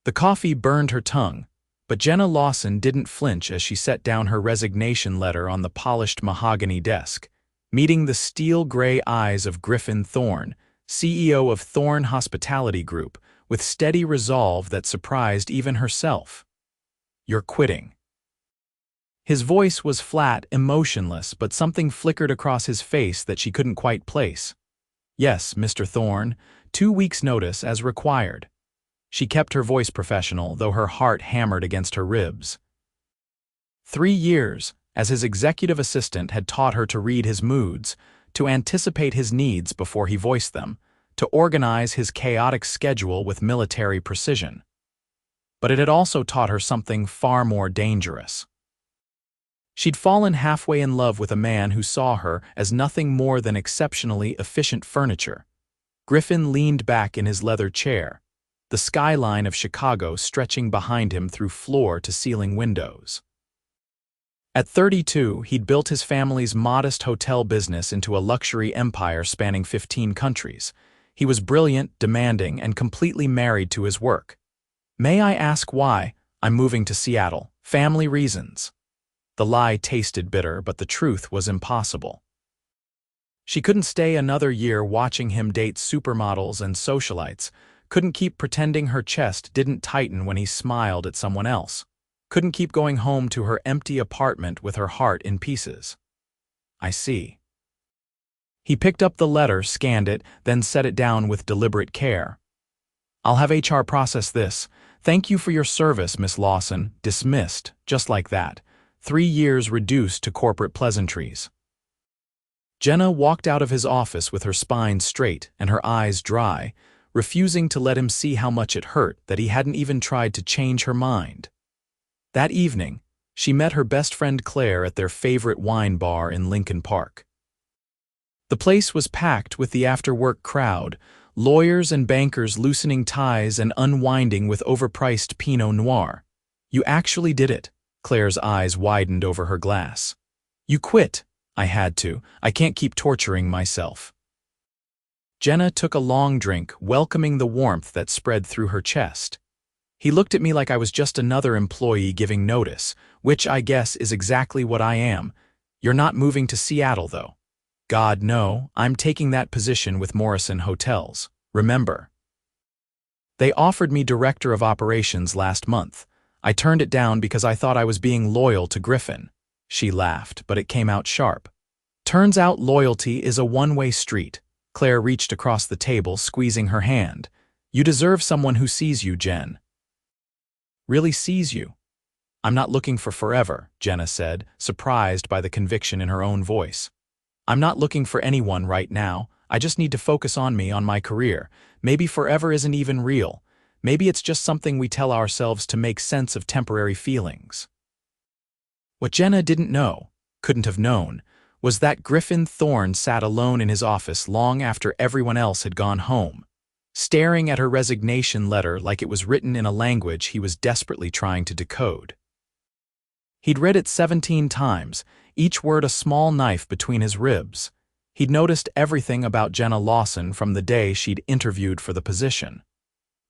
The coffee burned her tongue, but Jenna Lawson didn't flinch as she set down her resignation letter on the polished mahogany desk, meeting the steel-gray eyes of Griffin Thorne, CEO of Thorne Hospitality Group, with steady resolve that surprised even herself. "You're quitting." His voice was flat, emotionless, but something flickered across his face that she couldn't quite place. "Yes, Mr. Thorne, 2 weeks' notice as required." She kept her voice professional, though her heart hammered against her ribs. 3 years, as his executive assistant, had taught her to read his moods, to anticipate his needs before he voiced them, to organize his chaotic schedule with military precision. But it had also taught her something far more dangerous. She'd fallen halfway in love with a man who saw her as nothing more than exceptionally efficient furniture. Griffin leaned back in his leather chair, the skyline of Chicago stretching behind him through floor-to-ceiling windows. At 32, he'd built his family's modest hotel business into a luxury empire spanning 15 countries. He was brilliant, demanding, and completely married to his work. "May I ask why?" "I'm moving to Seattle. Family reasons." The lie tasted bitter, but the truth was impossible. She couldn't stay another year watching him date supermodels and socialites, couldn't keep pretending her chest didn't tighten when he smiled at someone else, couldn't keep going home to her empty apartment with her heart in pieces. "I see." He picked up the letter, scanned it, then set it down with deliberate care. "I'll have HR process this. Thank you for your service, Miss Lawson." Dismissed, just like that. 3 years reduced to corporate pleasantries. Jenna walked out of his office with her spine straight and her eyes dry, refusing to let him see how much it hurt that he hadn't even tried to change her mind. That evening, she met her best friend Claire at their favorite wine bar in Lincoln Park. The place was packed with the after-work crowd, lawyers and bankers loosening ties and unwinding with overpriced Pinot Noir. "You actually did it." Claire's eyes widened over her glass. "You quit." "I had to. I can't keep torturing myself." Jenna took a long drink, welcoming the warmth that spread through her chest. "He looked at me like I was just another employee giving notice, which I guess is exactly what I am. You're not moving to Seattle, though." "God, no. I'm taking that position with Morrison Hotels. Remember." "They offered me director of operations last month. I turned it down because I thought I was being loyal to Griffin." She laughed, but it came out sharp. "Turns out loyalty is a one-way street." Claire reached across the table, squeezing her hand. "You deserve someone who sees you, Jen." "Really sees you?" "I'm not looking for forever," Jenna said, surprised by the conviction in her own voice. "I'm not looking for anyone right now. I just need to focus on me, on my career. Maybe forever isn't even real. Maybe it's just something we tell ourselves to make sense of temporary feelings." What Jenna didn't know, couldn't have known, was that Griffin Thorne sat alone in his office long after everyone else had gone home, staring at her resignation letter like it was written in a language he was desperately trying to decode. He'd read it 17 times, each word a small knife between his ribs. He'd noticed everything about Jenna Lawson from the day she'd interviewed for the position.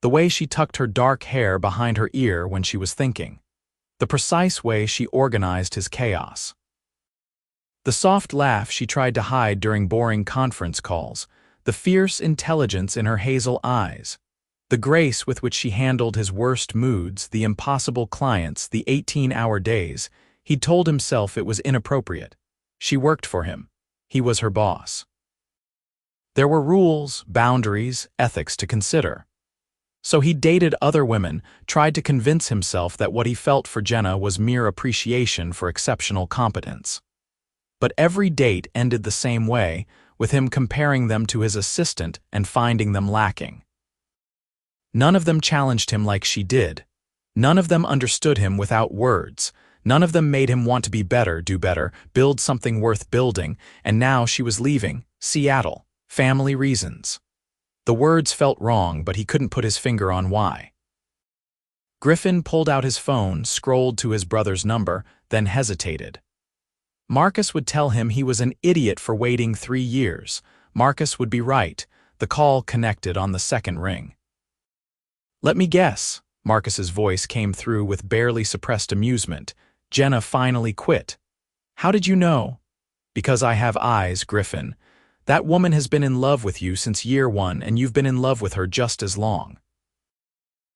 The way she tucked her dark hair behind her ear when she was thinking. The precise way she organized his chaos. The soft laugh she tried to hide during boring conference calls, the fierce intelligence in her hazel eyes, the grace with which she handled his worst moods, the impossible clients, the 18-hour days. He'd told himself it was inappropriate. She worked for him. He was her boss. There were rules, boundaries, ethics to consider. So he dated other women, tried to convince himself that what he felt for Jenna was mere appreciation for exceptional competence. But every date ended the same way, with him comparing them to his assistant and finding them lacking. None of them challenged him like she did. None of them understood him without words. None of them made him want to be better, do better, build something worth building, and now she was leaving. Seattle. Family reasons. The words felt wrong, but he couldn't put his finger on why. Griffin pulled out his phone, scrolled to his brother's number, then hesitated. Marcus would tell him he was an idiot for waiting 3 years. Marcus would be right. The call connected on the second ring. "Let me guess." Marcus's voice came through with barely suppressed amusement. Jenna finally quit. How did you know? Because I have eyes, Griffin. That woman has been in love with you since year one, and you've been in love with her just as long.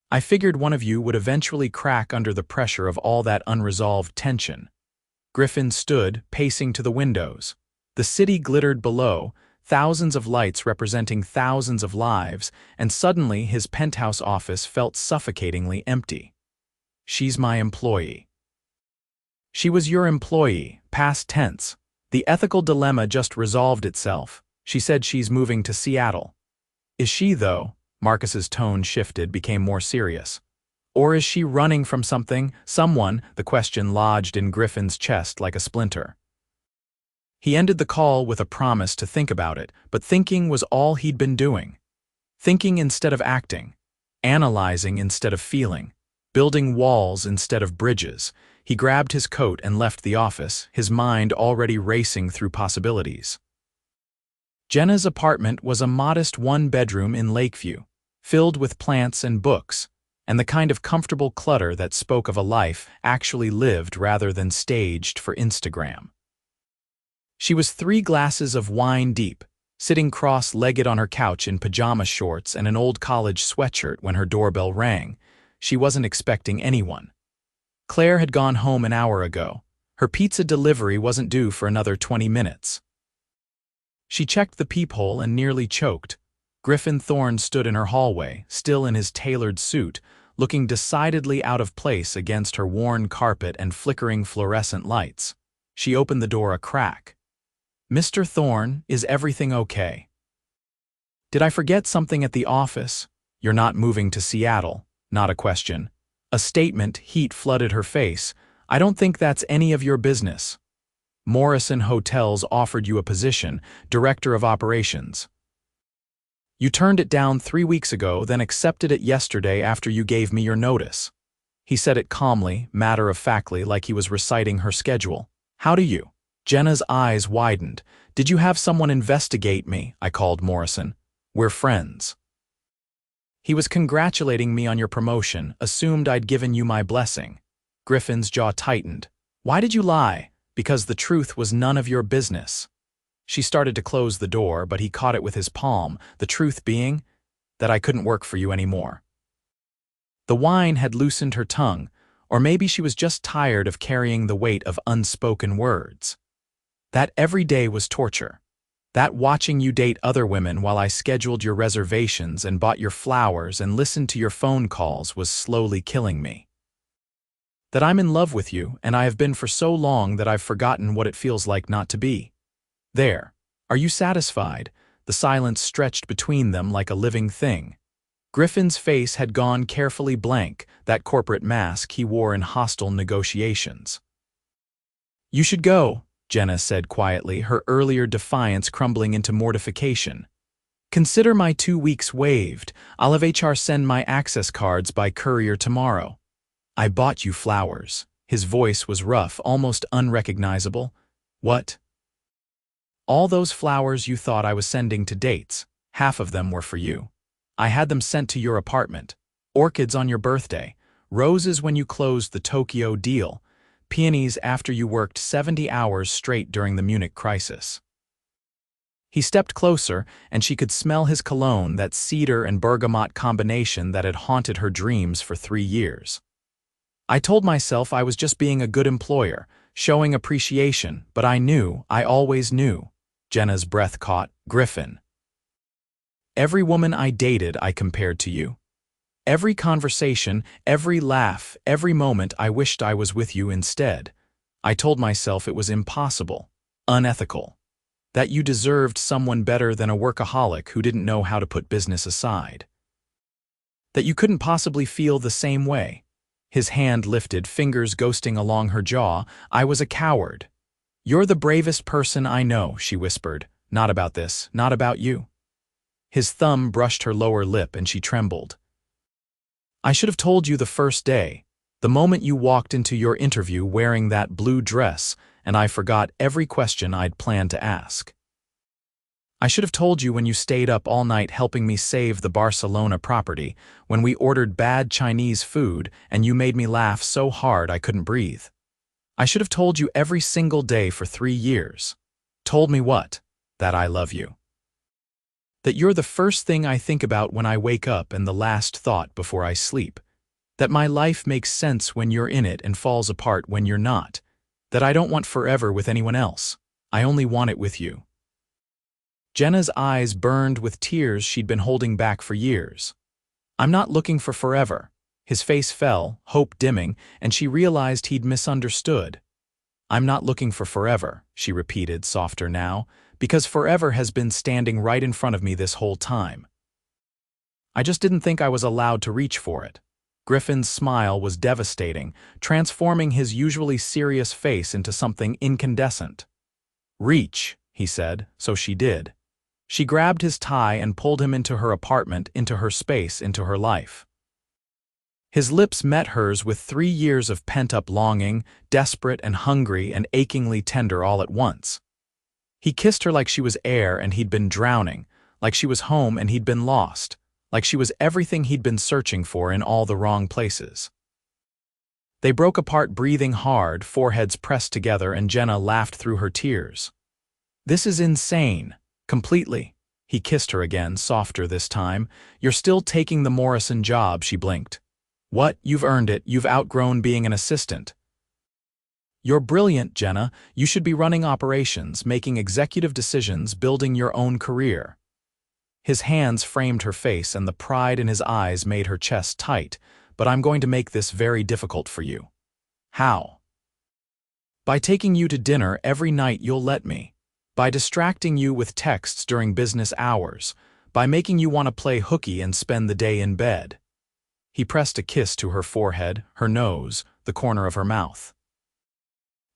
I figured one of you would eventually crack under the pressure of all that unresolved tension. Griffin stood, pacing to the windows. The city glittered below, thousands of lights representing thousands of lives, and suddenly his penthouse office felt suffocatingly empty. She's my employee. She was your employee, past tense. The ethical dilemma just resolved itself. She said she's moving to Seattle. Is she, though? Marcus's tone shifted, became more serious. Or is she running from something, someone? The question lodged in Griffin's chest like a splinter. He ended the call with a promise to think about it, but thinking was all he'd been doing. Thinking instead of acting, analyzing instead of feeling, building walls instead of bridges. He grabbed his coat and left the office, his mind already racing through possibilities. Jenna's apartment was a modest one-bedroom in Lakeview, filled with plants and books, and the kind of comfortable clutter that spoke of a life actually lived rather than staged for Instagram. She was 3 glasses of wine deep, sitting cross-legged on her couch in pajama shorts and an old college sweatshirt when her doorbell rang. She wasn't expecting anyone. Claire had gone home an hour ago. Her pizza delivery wasn't due for another 20 minutes. She checked the peephole and nearly choked. Griffin Thorne stood in her hallway, still in his tailored suit, looking decidedly out of place against her worn carpet and flickering fluorescent lights. She opened the door a crack. Mr. Thorne, is everything okay? Did I forget something at the office? You're not moving to Seattle. Not a question. A statement. Heat flooded her face. I don't think that's any of your business. Morrison Hotels offered you a position, director of operations. You turned it down 3 weeks ago, then accepted it yesterday after you gave me your notice. He said it calmly, matter-of-factly, like he was reciting her schedule. How do you? Jenna's eyes widened. Did you have someone investigate me? I called Morrison. We're friends. He was congratulating me on your promotion, assumed I'd given you my blessing. Griffin's jaw tightened. Why did you lie? Because the truth was none of your business. She started to close the door, but he caught it with his palm, the truth being that I couldn't work for you anymore. The wine had loosened her tongue, or maybe she was just tired of carrying the weight of unspoken words. That every day was torture. That watching you date other women while I scheduled your reservations and bought your flowers and listened to your phone calls was slowly killing me. That I'm in love with you, and I have been for so long that I've forgotten what it feels like not to be. There. Are you satisfied? The silence stretched between them like a living thing. Griffin's face had gone carefully blank, that corporate mask he wore in hostile negotiations. You should go, Jenna said quietly, her earlier defiance crumbling into mortification. Consider my 2 weeks waived. I'll have HR send my access cards by courier tomorrow. I bought you flowers. His voice was rough, almost unrecognizable. What? All those flowers you thought I was sending to dates, half of them were for you. I had them sent to your apartment. Orchids on your birthday, roses when you closed the Tokyo deal, peonies after you worked 70 hours straight during the Munich crisis. He stepped closer, and she could smell his cologne, that cedar and bergamot combination that had haunted her dreams for 3 years. I told myself I was just being a good employer, showing appreciation, but I always knew. Jenna's breath caught. Griffin. Every woman I dated I compared to you. Every conversation, every laugh, every moment I wished I was with you instead. I told myself it was impossible, unethical, that you deserved someone better than a workaholic who didn't know how to put business aside. That you couldn't possibly feel the same way. His hand lifted, fingers ghosting along her jaw. I was a coward. You're the bravest person I know, she whispered. Not about this, not about you. His thumb brushed her lower lip and she trembled. I should have told you the first day, the moment you walked into your interview wearing that blue dress, and I forgot every question I'd planned to ask. I should have told you when you stayed up all night helping me save the Barcelona property, when we ordered bad Chinese food and you made me laugh so hard I couldn't breathe. I should have told you every single day for 3 years. Told me what? That I love you. That you're the first thing I think about when I wake up and the last thought before I sleep. That my life makes sense when you're in it and falls apart when you're not. That I don't want forever with anyone else. I only want it with you. Jenna's eyes burned with tears she'd been holding back for years. I'm not looking for forever. His face fell, hope dimming, and she realized he'd misunderstood. I'm not looking for forever, she repeated, softer now, because forever has been standing right in front of me this whole time. I just didn't think I was allowed to reach for it. Griffin's smile was devastating, transforming his usually serious face into something incandescent. Reach, he said, so she did. She grabbed his tie and pulled him into her apartment, into her space, into her life. His lips met hers with 3 years of pent-up longing, desperate and hungry and achingly tender all at once. He kissed her like she was air and he'd been drowning, like she was home and he'd been lost, like she was everything he'd been searching for in all the wrong places. They broke apart breathing hard, foreheads pressed together, and Jenna laughed through her tears. This is insane. Completely. He kissed her again, softer this time. You're still taking the Morrison job, she blinked. What? You've earned it. You've outgrown being an assistant. You're brilliant, Jenna. You should be running operations, making executive decisions, building your own career. His hands framed her face and the pride in his eyes made her chest tight. But I'm going to make this very difficult for you. How? By taking you to dinner every night you'll let me. By distracting you with texts during business hours. By making you want to play hooky and spend the day in bed. He pressed a kiss to her forehead, her nose, the corner of her mouth.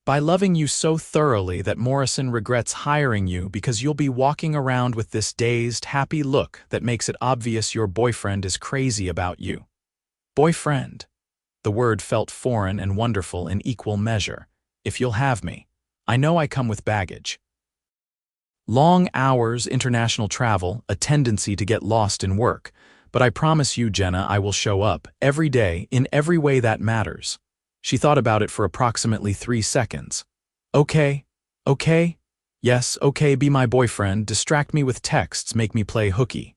By loving you so thoroughly that Morrison regrets hiring you because you'll be walking around with this dazed, happy look that makes it obvious your boyfriend is crazy about you. Boyfriend. The word felt foreign and wonderful in equal measure. If you'll have me. I know I come with baggage. Long hours, international travel, a tendency to get lost in work. But I promise you, Jenna, I will show up, every day, in every way that matters. She thought about it for approximately 3 seconds. Okay? Okay? Yes, okay, be my boyfriend, distract me with texts, make me play hooky.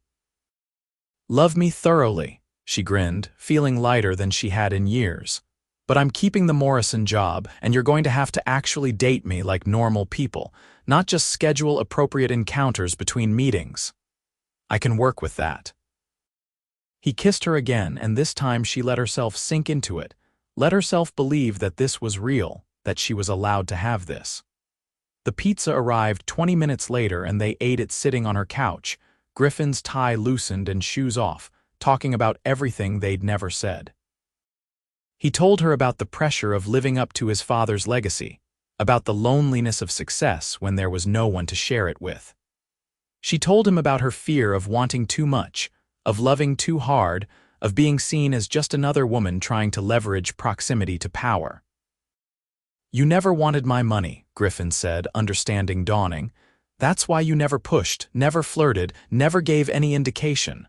Love me thoroughly, she grinned, feeling lighter than she had in years. But I'm keeping the Morrison job, and you're going to have to actually date me like normal people, not just schedule appropriate encounters between meetings. I can work with that. He kissed her again, and this time she let herself sink into it, let herself believe that this was real, that she was allowed to have this. The pizza arrived 20 minutes later and they ate it sitting on her couch, Griffin's tie loosened and shoes off, talking about everything they'd never said. He told her about the pressure of living up to his father's legacy, about the loneliness of success when there was no one to share it with. She told him about her fear of wanting too much, of loving too hard, of being seen as just another woman trying to leverage proximity to power. You never wanted my money, Griffin said, understanding dawning. That's why you never pushed, never flirted, never gave any indication.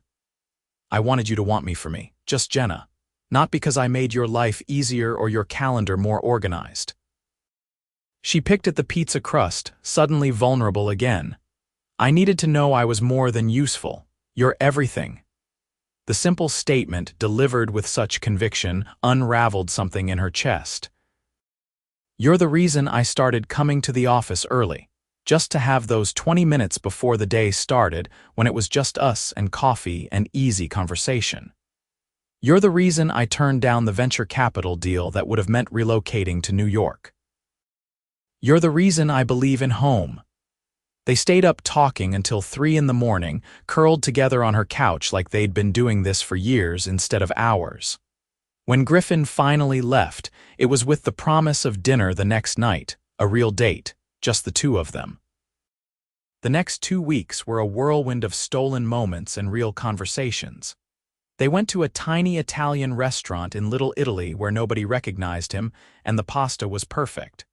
I wanted you to want me for me, just Jenna. Not because I made your life easier or your calendar more organized. She picked at the pizza crust, suddenly vulnerable again. I needed to know I was more than useful. You're everything. The simple statement, delivered with such conviction, unraveled something in her chest. You're the reason I started coming to the office early, just to have those 20 minutes before the day started when it was just us and coffee and easy conversation. You're the reason I turned down the venture capital deal that would have meant relocating to New York. You're the reason I believe in home. They stayed up talking until 3 in the morning, curled together on her couch like they'd been doing this for years instead of hours. When Griffin finally left, it was with the promise of dinner the next night, a real date, just the two of them. The next 2 weeks were a whirlwind of stolen moments and real conversations. They went to a tiny Italian restaurant in Little Italy where nobody recognized him, and the pasta was perfect.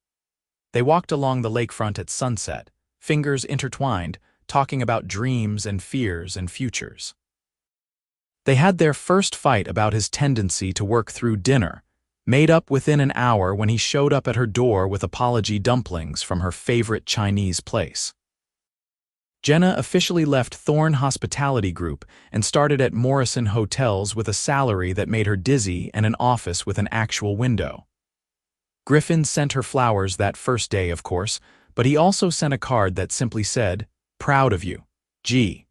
They walked along the lakefront at sunset, fingers intertwined, talking about dreams and fears and futures. They had their first fight about his tendency to work through dinner, made up within an hour when he showed up at her door with apology dumplings from her favorite Chinese place. Jenna officially left Thorne Hospitality Group and started at Morrison Hotels with a salary that made her dizzy and an office with an actual window. Griffin sent her flowers that first day, of course, but he also sent a card that simply said, "Proud of you, G."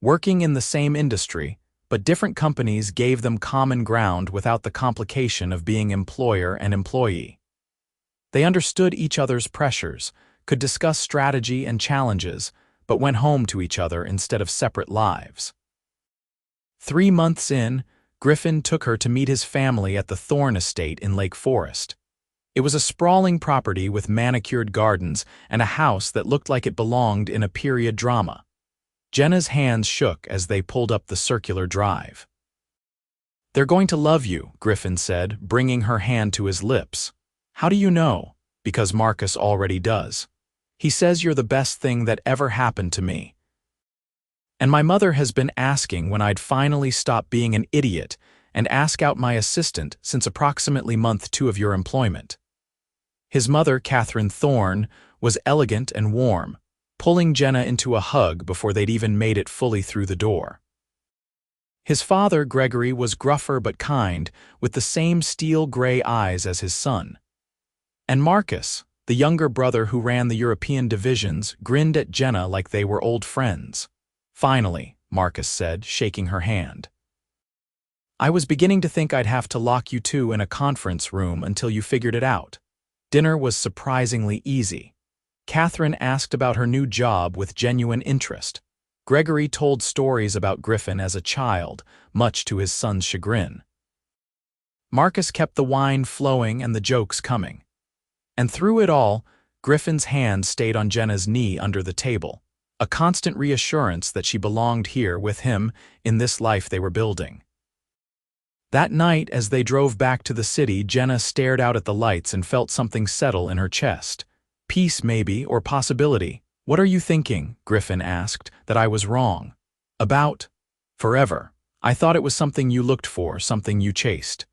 Working in the same industry, but different companies gave them common ground without the complication of being employer and employee. They understood each other's pressures, could discuss strategy and challenges, but went home to each other instead of separate lives. 3 months in, Griffin took her to meet his family at the Thorne estate in Lake Forest. It was a sprawling property with manicured gardens and a house that looked like it belonged in a period drama. Jenna's hands shook as they pulled up the circular drive. "They're going to love you," Griffin said, bringing her hand to his lips. "How do you know?" "Because Marcus already does. He says you're the best thing that ever happened to me. And my mother has been asking when I'd finally stop being an idiot and ask out my assistant since approximately month 2 of your employment." His mother, Griffin Thorne, was elegant and warm, pulling Jenna into a hug before they'd even made it fully through the door. His father, Gregory, was gruffer but kind, with the same steel-gray eyes as his son. And Marcus, the younger brother who ran the European divisions, grinned at Jenna like they were old friends. "Finally," Marcus said, shaking her hand. "I was beginning to think I'd have to lock you two in a conference room until you figured it out." Dinner was surprisingly easy. Catherine asked about her new job with genuine interest. Gregory told stories about Griffin as a child, much to his son's chagrin. Marcus kept the wine flowing and the jokes coming. And through it all, Griffin's hand stayed on Jenna's knee under the table, a constant reassurance that she belonged here with him in this life they were building. That night, as they drove back to the city, Jenna stared out at the lights and felt something settle in her chest. Peace, maybe, or possibility. "What are you thinking?" Griffin asked. "That I was wrong. About forever. I thought it was something you looked for, something you chased.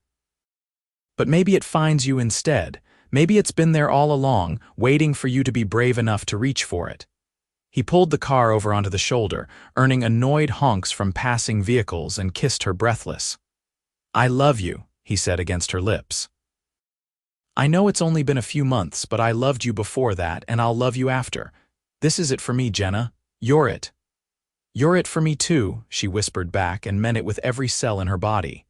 But maybe it finds you instead. Maybe it's been there all along, waiting for you to be brave enough to reach for it." He pulled the car over onto the shoulder, earning annoyed honks from passing vehicles, and kissed her breathless. "I love you," he said against her lips. "I know it's only been a few months, but I loved you before that, and I'll love you after. This is it for me, Jenna. You're it." "You're it for me too," she whispered back and meant it with every cell in her body.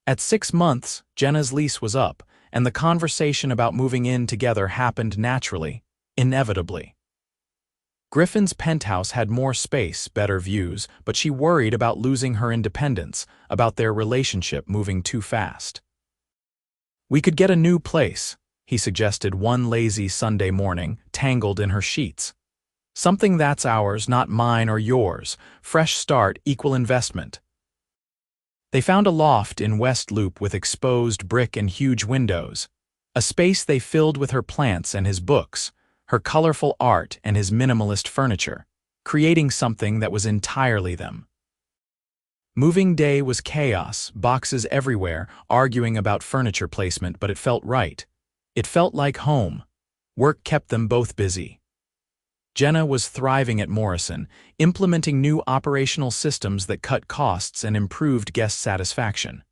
At 6 months, Jenna's lease was up, and the conversation about moving in together happened naturally, inevitably. Griffin's penthouse had more space, better views, but she worried about losing her independence, about their relationship moving too fast. "We could get a new place," he suggested one lazy Sunday morning, tangled in her sheets. "Something that's ours, not mine or yours. Fresh start, equal investment." They found a loft in West Loop with exposed brick and huge windows, a space they filled with her plants and his books, her colorful art and his minimalist furniture, creating something that was entirely them. Moving day was chaos, boxes everywhere, arguing about furniture placement, but it felt right. It felt like home. Work kept them both busy. Jenna was thriving at Morrison, implementing new operational systems that cut costs and improved guest satisfaction.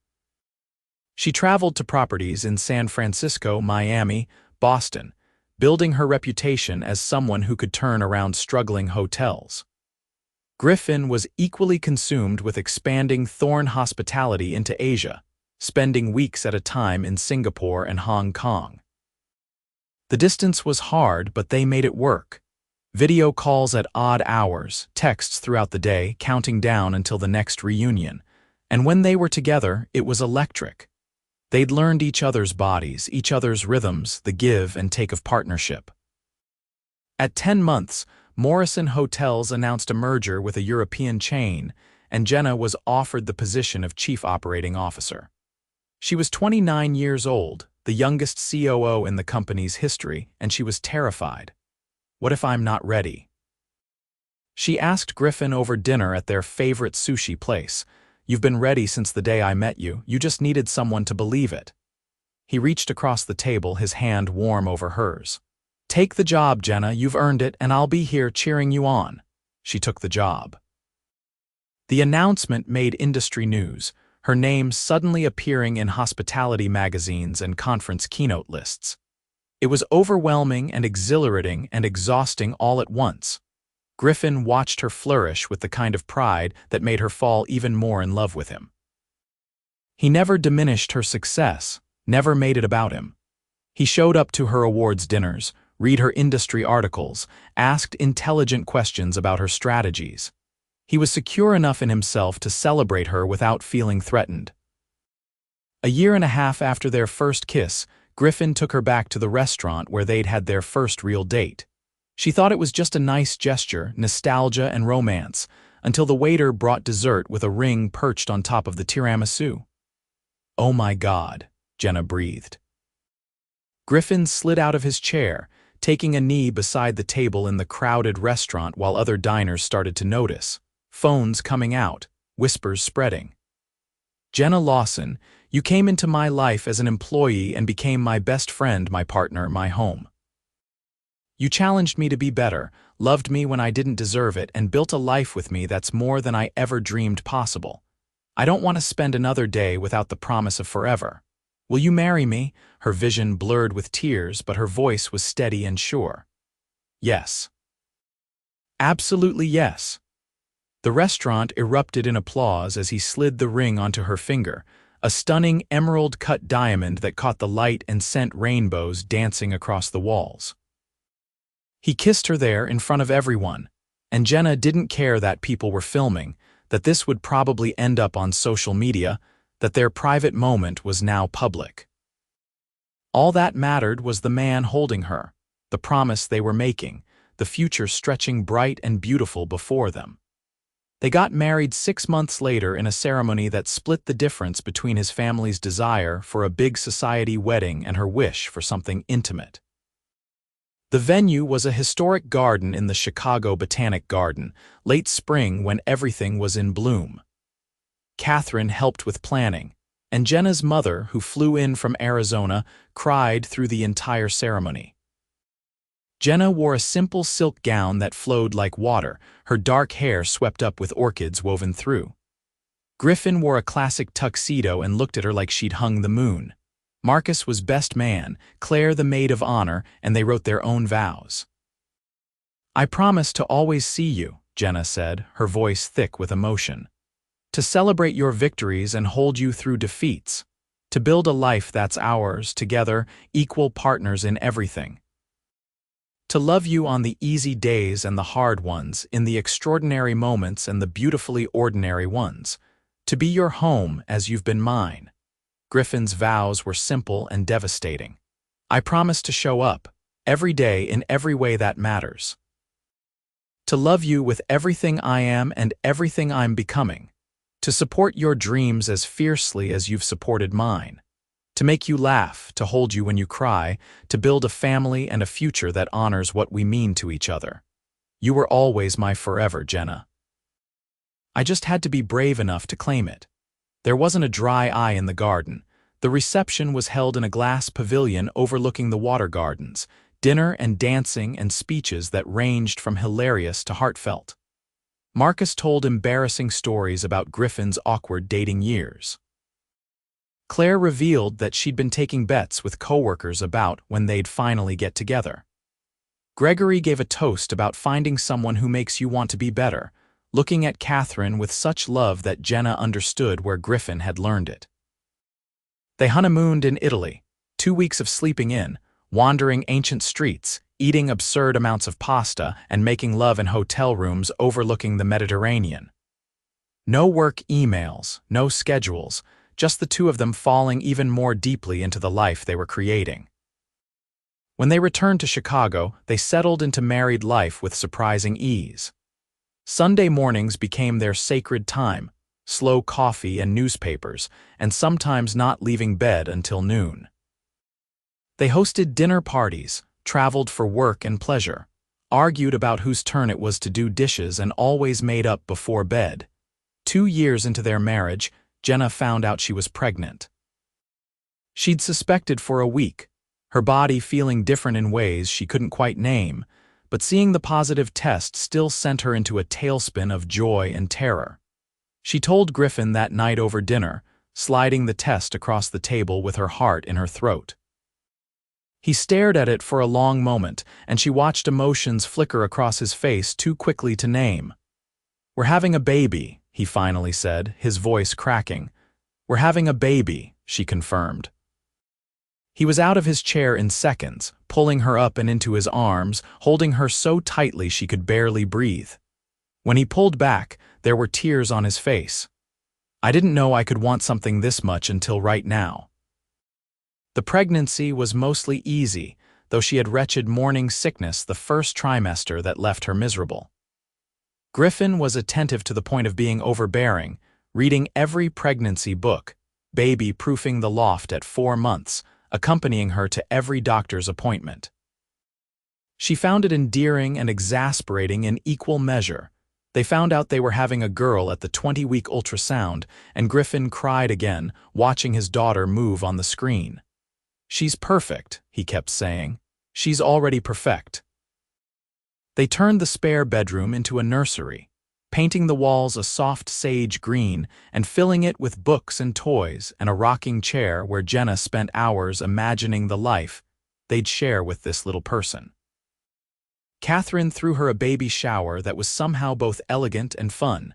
She traveled to properties in San Francisco, Miami, Boston, building her reputation as someone who could turn around struggling hotels. Griffin was equally consumed with expanding Thorne hospitality into Asia, spending weeks at a time in Singapore and Hong Kong. The distance was hard, but they made it work. Video calls at odd hours, texts throughout the day, counting down until the next reunion. And when they were together, it was electric. They'd learned each other's bodies, each other's rhythms, the give and take of partnership. At 10 months, Morrison Hotels announced a merger with a European chain, and Jenna was offered the position of Chief Operating Officer. She was 29 years old, the youngest COO in the company's history, and she was terrified. What if I'm not ready? She asked Griffin over dinner at their favorite sushi place. "You've been ready since the day I met you. You just needed someone to believe it." He reached across the table, his hand warm over hers. "Take the job, Jenna. You've earned it, and I'll be here cheering you on." She took the job. The announcement made industry news, her name suddenly appearing in hospitality magazines and conference keynote lists. It was overwhelming and exhilarating and exhausting all at once. Griffin watched her flourish with the kind of pride that made her fall even more in love with him. He never diminished her success, never made it about him. He showed up to her awards dinners, read her industry articles, asked intelligent questions about her strategies. He was secure enough in himself to celebrate her without feeling threatened. A year and a half after their first kiss, Griffin took her back to the restaurant where they'd had their first real date. She thought it was just a nice gesture, nostalgia and romance, until the waiter brought dessert with a ring perched on top of the tiramisu. "Oh my God," Jenna breathed. Griffin slid out of his chair, taking a knee beside the table in the crowded restaurant while other diners started to notice. Phones coming out, whispers spreading. "Jenna Lawson, you came into my life as an employee and became my best friend, my partner, my home. You challenged me to be better, loved me when I didn't deserve it, and built a life with me that's more than I ever dreamed possible. I don't want to spend another day without the promise of forever. Will you marry me?" Her vision blurred with tears, but her voice was steady and sure. "Yes. Absolutely yes." The restaurant erupted in applause as he slid the ring onto her finger, a stunning emerald-cut diamond that caught the light and sent rainbows dancing across the walls. He kissed her there in front of everyone, and Jenna didn't care that people were filming, that this would probably end up on social media, that their private moment was now public. All that mattered was the man holding her, the promise they were making, the future stretching bright and beautiful before them. They got married 6 months later in a ceremony that split the difference between his family's desire for a big society wedding and her wish for something intimate. The venue was a historic garden in the Chicago Botanic Garden, late spring when everything was in bloom. Catherine helped with planning, and Jenna's mother, who flew in from Arizona, cried through the entire ceremony. Jenna wore a simple silk gown that flowed like water, her dark hair swept up with orchids woven through. Griffin wore a classic tuxedo and looked at her like she'd hung the moon. Marcus was best man, Claire the maid of honor, and they wrote their own vows. "I promise to always see you," Jenna said, her voice thick with emotion. "To celebrate your victories and hold you through defeats. To build a life that's ours, together, equal partners in everything. To love you on the easy days and the hard ones, in the extraordinary moments and the beautifully ordinary ones. To be your home as you've been mine." Griffin's vows were simple and devastating. "I promise to show up, every day in every way that matters. To love you with everything I am and everything I'm becoming. To support your dreams as fiercely as you've supported mine. To make you laugh, to hold you when you cry, to build a family and a future that honors what we mean to each other. You were always my forever, Jenna." I just had to be brave enough to claim it. There wasn't a dry eye in the garden. The reception was held in a glass pavilion overlooking the water gardens, dinner and dancing and speeches that ranged from hilarious to heartfelt. Marcus told embarrassing stories about Griffin's awkward dating years. Claire revealed that she'd been taking bets with coworkers about when they'd finally get together. Gregory gave a toast about finding someone who makes you want to be better, looking at Catherine with such love that Jenna understood where Griffin had learned it. They honeymooned in Italy, 2 weeks of sleeping in, wandering ancient streets, eating absurd amounts of pasta, and making love in hotel rooms overlooking the Mediterranean. No work emails, no schedules, just the two of them falling even more deeply into the life they were creating. When they returned to Chicago, they settled into married life with surprising ease. Sunday mornings became their sacred time, slow coffee and newspapers, and sometimes not leaving bed until noon. They hosted dinner parties, traveled for work and pleasure, argued about whose turn it was to do dishes, and always made up before bed. 2 years into their marriage, Jenna found out she was pregnant. She'd suspected for a week, her body feeling different in ways she couldn't quite name, but seeing the positive test still sent her into a tailspin of joy and terror. She told Griffin that night over dinner, sliding the test across the table with her heart in her throat. He stared at it for a long moment, and she watched emotions flicker across his face too quickly to name. "We're having a baby," he finally said, his voice cracking. "We're having a baby," she confirmed. He was out of his chair in seconds, pulling her up and into his arms, holding her so tightly she could barely breathe. When he pulled back, there were tears on his face. "I didn't know I could want something this much until right now." The pregnancy was mostly easy, though she had wretched morning sickness the first trimester that left her miserable. Griffin was attentive to the point of being overbearing, reading every pregnancy book, baby-proofing the loft at 4 months, accompanying her to every doctor's appointment. She found it endearing and exasperating in equal measure. They found out they were having a girl at the 20-week ultrasound, and Griffin cried again, watching his daughter move on the screen. "She's perfect," he kept saying. "She's already perfect." They turned the spare bedroom into a nursery, painting the walls a soft sage green and filling it with books and toys and a rocking chair where Jenna spent hours imagining the life they'd share with this little person. Catherine threw her a baby shower that was somehow both elegant and fun,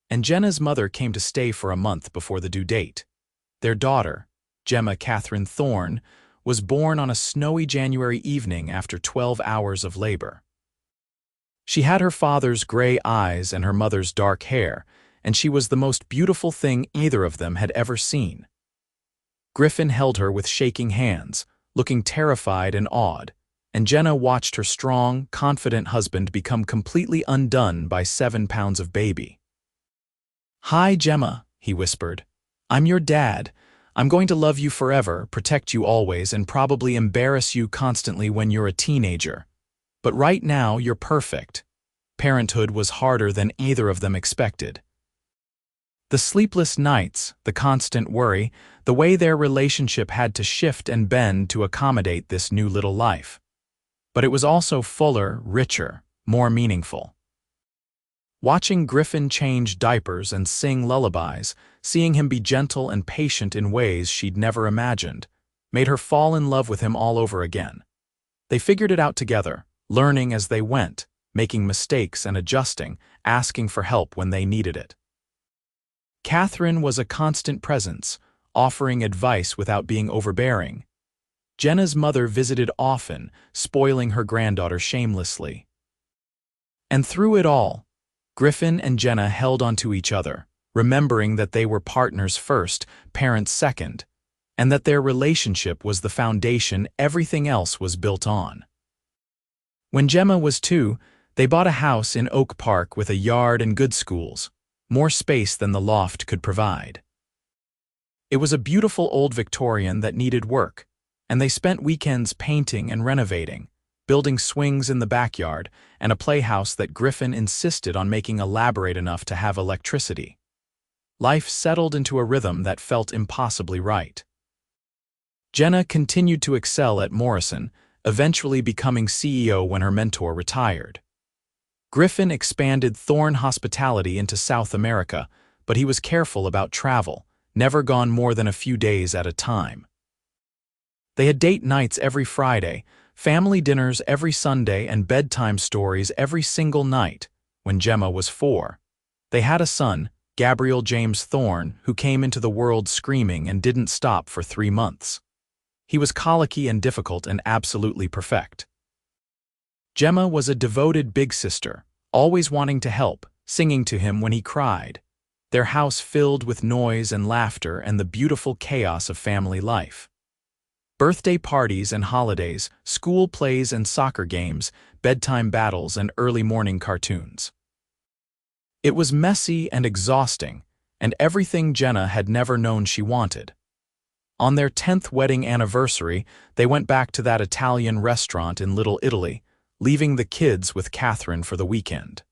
and Jenna's mother came to stay for a month before the due date. Their daughter, Gemma Griffin Thorne, was born on a snowy January evening after 12 hours of labor. She had her father's gray eyes and her mother's dark hair, and she was the most beautiful thing either of them had ever seen. Griffin held her with shaking hands, looking terrified and awed, and Jenna watched her strong, confident husband become completely undone by 7 pounds of baby. "Hi, Gemma," he whispered. "I'm your dad. I'm going to love you forever, protect you always, and probably embarrass you constantly when you're a teenager. But right now, you're perfect." Parenthood was harder than either of them expected. The sleepless nights, the constant worry, the way their relationship had to shift and bend to accommodate this new little life. But it was also fuller, richer, more meaningful. Watching Griffin change diapers and sing lullabies, seeing him be gentle and patient in ways she'd never imagined, made her fall in love with him all over again. They figured it out together, learning as they went, making mistakes and adjusting, asking for help when they needed it. Catherine was a constant presence, offering advice without being overbearing. Jenna's mother visited often, spoiling her granddaughter shamelessly. And through it all, Griffin and Jenna held onto each other, remembering that they were partners first, parents second, and that their relationship was the foundation everything else was built on. When Gemma was 2, they bought a house in Oak Park with a yard and good schools, more space than the loft could provide. It was a beautiful old Victorian that needed work, and they spent weekends painting and renovating, building swings in the backyard, and a playhouse that Griffin insisted on making elaborate enough to have electricity. Life settled into a rhythm that felt impossibly right. Jenna continued to excel at Morrison, eventually becoming CEO when her mentor retired. Griffin expanded Thorne Hospitality into South America, but he was careful about travel, never gone more than a few days at a time. They had date nights every Friday, family dinners every Sunday, and bedtime stories every single night. When Gemma was 4, they had a son, Gabriel James Thorne, who came into the world screaming and didn't stop for 3 months. He was colicky and difficult and absolutely perfect. Gemma was a devoted big sister, always wanting to help, singing to him when he cried. Their house filled with noise and laughter and the beautiful chaos of family life. Birthday parties and holidays, school plays and soccer games, bedtime battles and early morning cartoons. It was messy and exhausting, and everything Jenna had never known she wanted. On their 10th wedding anniversary, they went back to that Italian restaurant in Little Italy, leaving the kids with Catherine for the weekend.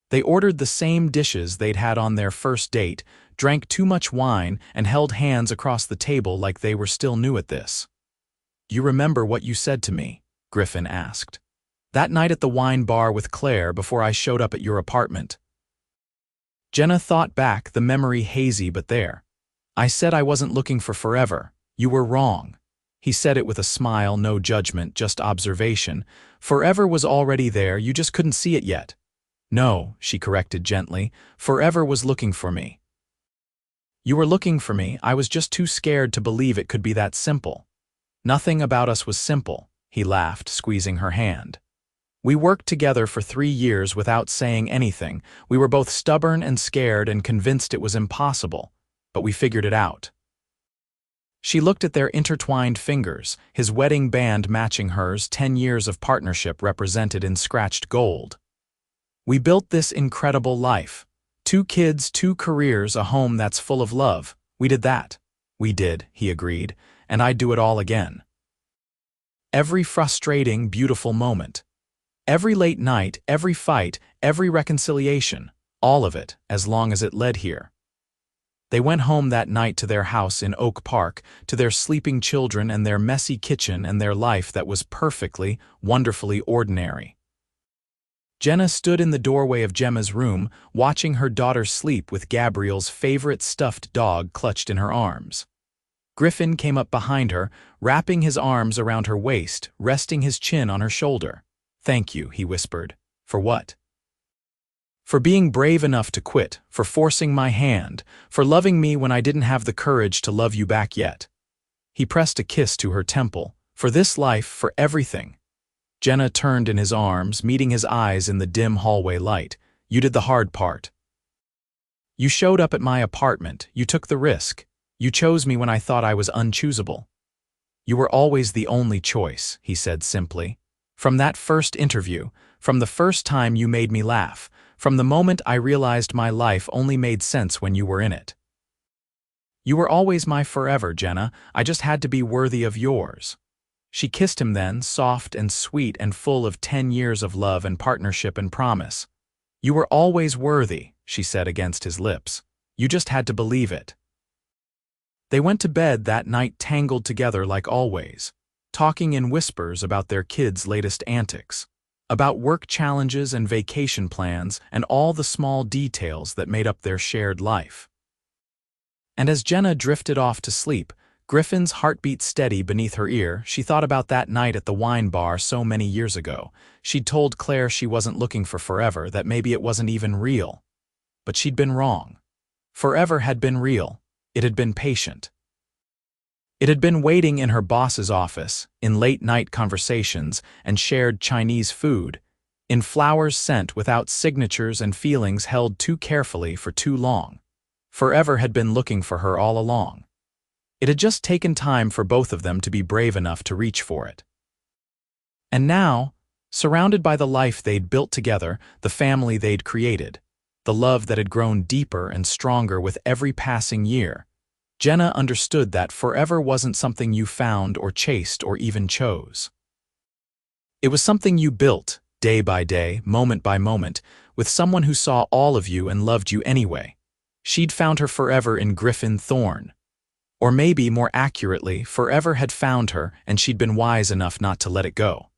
They ordered the same dishes they'd had on their first date, drank too much wine, and held hands across the table like they were still new at this. "You remember what you said to me?" Griffin asked. "That night at the wine bar with Claire before I showed up at your apartment." Jenna thought back, the memory hazy but there. "I said I wasn't looking for forever. You were wrong." He said it with a smile, no judgment, just observation. "Forever was already there, you just couldn't see it yet." "No," she corrected gently, "forever was looking for me." "You were looking for me, I was just too scared to believe it could be that simple." "Nothing about us was simple," he laughed, squeezing her hand. "We worked together for 3 years without saying anything. We were both stubborn and scared and convinced it was impossible, but we figured it out." She looked at their intertwined fingers, his wedding band matching hers, 10 years of partnership represented in scratched gold. "We built this incredible life. 2 kids, 2 careers, a home that's full of love. We did that." "We did," he agreed, "and I'd do it all again." Every frustrating, beautiful moment. Every late night, every fight, every reconciliation. All of it, as long as it led here. They went home that night to their house in Oak Park, to their sleeping children and their messy kitchen and their life that was perfectly, wonderfully ordinary. Jenna stood in the doorway of Gemma's room, watching her daughter sleep with Gabriel's favorite stuffed dog clutched in her arms. Griffin came up behind her, wrapping his arms around her waist, resting his chin on her shoulder. "Thank you," he whispered. "For what?" "For being brave enough to quit, for forcing my hand, for loving me when I didn't have the courage to love you back yet." He pressed a kiss to her temple. "For this life, for everything." Jenna turned in his arms, meeting his eyes in the dim hallway light. "You did the hard part. You showed up at my apartment, you took the risk. You chose me when I thought I was unchoosable." "You were always the only choice," he said simply. "From that first interview, from the first time you made me laugh, from the moment I realized my life only made sense when you were in it. You were always my forever, Jenna. I just had to be worthy of yours." She kissed him then, soft and sweet and full of 10 years of love and partnership and promise. "You were always worthy," she said against his lips. "You just had to believe it." They went to bed that night tangled together like always, talking in whispers about their kids' latest antics, about work challenges and vacation plans and all the small details that made up their shared life. And as Jenna drifted off to sleep, Griffin's heartbeat steady beneath her ear, she thought about that night at the wine bar so many years ago. She'd told Claire she wasn't looking for forever, that maybe it wasn't even real. But she'd been wrong. Forever had been real. It had been patient. It had been waiting in her boss's office, in late-night conversations and shared Chinese food, in flowers sent without signatures and feelings held too carefully for too long. Forever had been looking for her all along. It had just taken time for both of them to be brave enough to reach for it. And now, surrounded by the life they'd built together, the family they'd created, the love that had grown deeper and stronger with every passing year, Jenna understood that forever wasn't something you found or chased or even chose. It was something you built, day by day, moment by moment, with someone who saw all of you and loved you anyway. She'd found her forever in Griffin Thorne. Or maybe, more accurately, forever had found her and she'd been wise enough not to let it go.